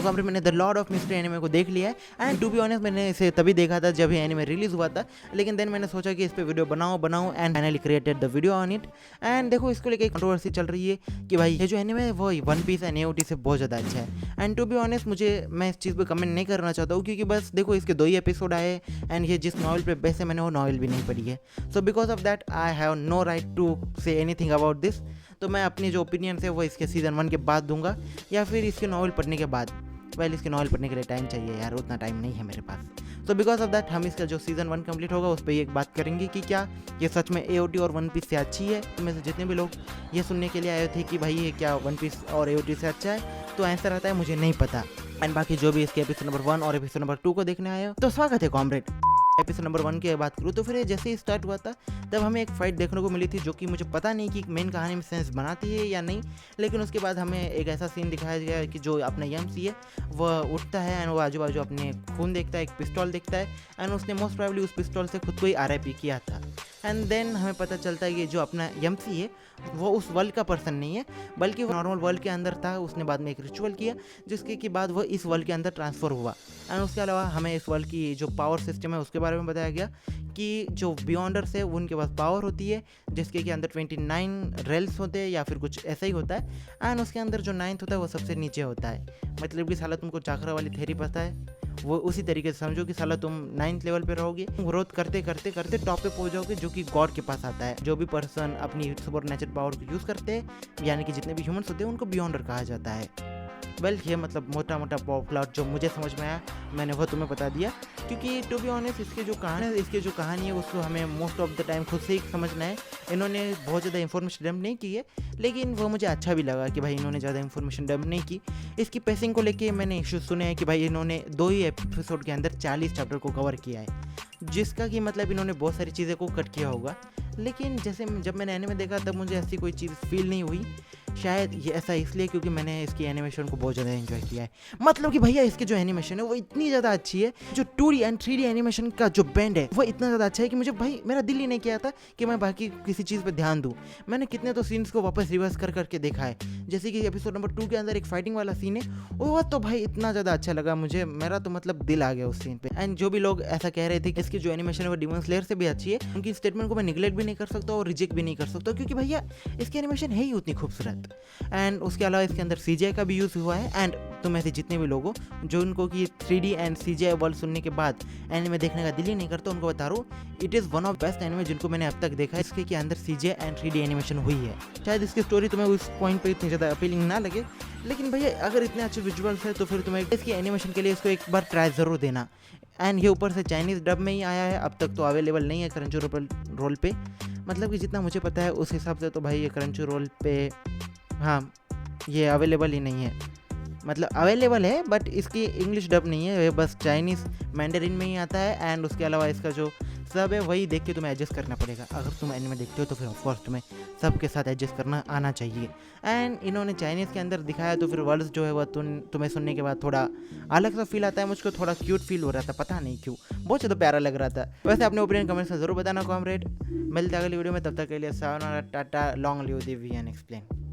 तो कॉमरेड मैंने the Lord of mystery anime को देख लिया है एंड टू बी ऑनेस्ट मैंने इसे तभी देखा था जब ये एनिमे रिलीज हुआ था, लेकिन देन मैंने सोचा कि इस पे वीडियो बनाऊं and finally created the video on it. And देखो इसको लेके कंट्रोवर्सी चल रही है कि भाई ये जो एनिमे है वो वन पीस एंड एओटी से बहुत ज़्यादा अच्छा है। एंड टू बी ऑनेस्ट मैं इस चीज़ पे कमेंट नहीं करना चाहता हूँ क्योंकि बस देखो इसके 2 ही एपिसोड आए एंड ये जिस नॉवल पे बेस है मैंने वो नॉवल भी नहीं पढ़ी है। So because of that I have no right to say anything about this. तो मैं अपनी जो ओपिनियन है वो इसके सीज़न 1 के बाद दूंगा या फिर इसके नॉवल पढ़ने के बाद। वेल इसके नॉवल पढ़ने के लिए टाइम चाहिए यार, उतना टाइम नहीं है मेरे पास। सो बिकॉज ऑफ दैट हम इसका जो सीज़न 1 कंप्लीट होगा उस पर एक बात करेंगे कि क्या ये सच में एओटी और वन पीस से अच्छी है। में से जितने भी लोग ये सुनने के लिए आए थे कि भाई ये क्या वन पीस और एओटी से अच्छा है, तो आंसर आता है मुझे नहीं पता। एंड बाकी जो भी इसके एपिसोड नंबर 1 और एपिसोड नंबर 2 को देखने आए हो तो स्वागत है कॉमरेड। एपिसोड नंबर 1 की बात करूँ तो फिर जैसे ही स्टार्ट हुआ था तब हमें एक फाइट देखने को मिली थी जो कि मुझे पता नहीं कि मेन कहानी में सेंस बनाती है या नहीं, लेकिन उसके बाद हमें एक ऐसा सीन दिखाया गया कि जो अपना यमसी है वह उठता है एंड वो आजू बाजू अपने खून देखता है, एक पिस्तौल देखता है एंड उसने मोस्ट प्रोबेबली उस पिस्तौल से खुद को ही आरआईपी किया था। एंड देन हमें पता चलता है कि जो अपना यमसी है वो उस वर्ल्ड का पर्सन नहीं है बल्कि वो नॉर्मल वर्ल्ड के अंदर था। उसने बाद में एक रिचुअल किया जिसके के बाद वो इस वर्ल्ड के अंदर ट्रांसफ़र हुआ। एंड उसके अलावा हमें इस वर्ल्ड की जो पावर सिस्टम है उसके बारे में बताया गया कि जो बियॉन्डर्स है उनके पास पावर होती है जिसके के अंदर 29 रेल्स होते हैं या फिर कुछ ऐसा ही होता है। एंड उसके अंदर जो 9th होता है वो सबसे नीचे होता है। मतलब कि साला तुमको चाकरा वाली थेरी पता है, वो उसी तरीके से समझो कि साला तुम 9th लेवल पे रहोगे, ग्रोथ करते करते करते टॉप पे पहुंच जाओगे जो कि गॉड के पास आता है। जो भी पर्सन अपनी सुपर नेचुरल पावर को यूज़ करते हैं यानी कि जितने भी ह्यूमंस होते हैं उनको बियॉन्डर कहा जाता है। वेल ये मतलब मोटा मोटा प्लॉट जो मुझे समझ में आया मैंने वो तुम्हें बता दिया क्योंकि टू बी ऑनेस्ट इसकी जो कहानी है उसको हमें मोस्ट ऑफ द टाइम खुद से ही समझना है। इन्होंने बहुत ज़्यादा इन्फॉर्मेशन डंप नहीं की है, लेकिन वो मुझे अच्छा भी लगा कि भाई इन्होंने ज़्यादा इन्फॉर्मेशन डंप नहीं की। इसकी पेसिंग को लेके मैंने इश्यूज सुने हैं कि भाई इन्होंने 2 ही एपिसोड के अंदर 40 चैप्टर को कवर किया है, जिसका कि मतलब इन्होंने बहुत सारी चीज़ें को कट किया होगा। लेकिन जैसे जब मैंने एनिमे देखा तब मुझे ऐसी कोई चीज़ फील नहीं हुई। शायद ये ऐसा इसलिए क्योंकि मैंने इसकी एनिमेशन को बहुत ज़्यादा एंजॉय किया है। मतलब कि भैया इसकी जो एनिमेशन है वो इतनी ज़्यादा अच्छी है, जो 2D एंड 3D एनिमेशन का जो बैंड है वो इतना ज़्यादा अच्छा है कि मुझे भाई मेरा दिल ही नहीं किया था कि मैं बाकी किसी चीज़ पर ध्यान दूँ। मैंने कितने तो सीन्स को वापस रिवर्स कर करके देखा है, जैसे कि एपिसोड नंबर 2 के अंदर एक फाइटिंग वाला सीन है वो तो भाई इतना ज़्यादा अच्छा लगा मुझे, मेरा तो मतलब दिल आ गया उस सीन पे। एंड जो भी लोग ऐसा कह रहे थे कि इसकी जो एनिमेशन है वो डिमन स्लेयर से भी अच्छी है, उनकी स्टेटमेंट को मैं निगलेक्ट भी नहीं कर सकता और रिजेक्ट भी नहीं कर सकता क्योंकि भैया इसकी एनिमेशन है ही उतनी खूबसूरत। एंड उसके अलावा इसके अंदर CGI का भी यूज़ हुआ है। एंड तुम ऐसे जितने भी लोग हो जो उनको कि 3D एंड CGI वर्ल्ड सुनने के बाद एनिमे देखने का दिल ही नहीं करता, उनको बता रहा हूँ it is one of best anime जिनको मैंने अब तक देखा है। इसके के अंदर CGI एंड 3D एनिमेशन हुई है। शायद इसकी स्टोरी तुम्हें उस पॉइंट पे इतनी ज़्यादा अपीलिंग ना लगे, लेकिन भैया अगर इतने अच्छे विजुअल्स है तो फिर तुम्हें इसकी एनिमेशन के लिए इसको एक बार ट्राई ज़रूर देना। एंड ये ऊपर से चाइनीज़ डब में ही आया है, अब तक तो अवेलेबल नहीं है क्रंचीरोल पे। मतलब कि जितना मुझे पता है उस हिसाब से तो भाई ये क्रंचीरोल पे हाँ ये अवेलेबल ही नहीं है। मतलब अवेलेबल है बट इसकी इंग्लिश डब नहीं है, ये बस चाइनीज़ मैंडरिन में ही आता है। एंड उसके अलावा इसका जो सब है वही देख के तुम्हें एडजस्ट करना पड़ेगा। अगर तुम एनिमे देखते हो तो फिर ऑफकोर्स तुम्हें सबके साथ एडजस्ट करना आना चाहिए। एंड इन्होंने चाइनीज़ के अंदर दिखाया तो फिर वर्ड्स जो है वह तुम्हें सुनने के बाद थोड़ा अलग सा फील आता है। मुझको थोड़ा क्यूट फील हो रहा था, पता नहीं क्यों, बहुत ज़्यादा प्यारा लग रहा था। वैसे अपने ओपिनियन कमेंट्स में ज़रूर बताना कॉमरेड। मिलते अगली वीडियो में, तब तक के लिए sayonara, tata, long live the we and explain.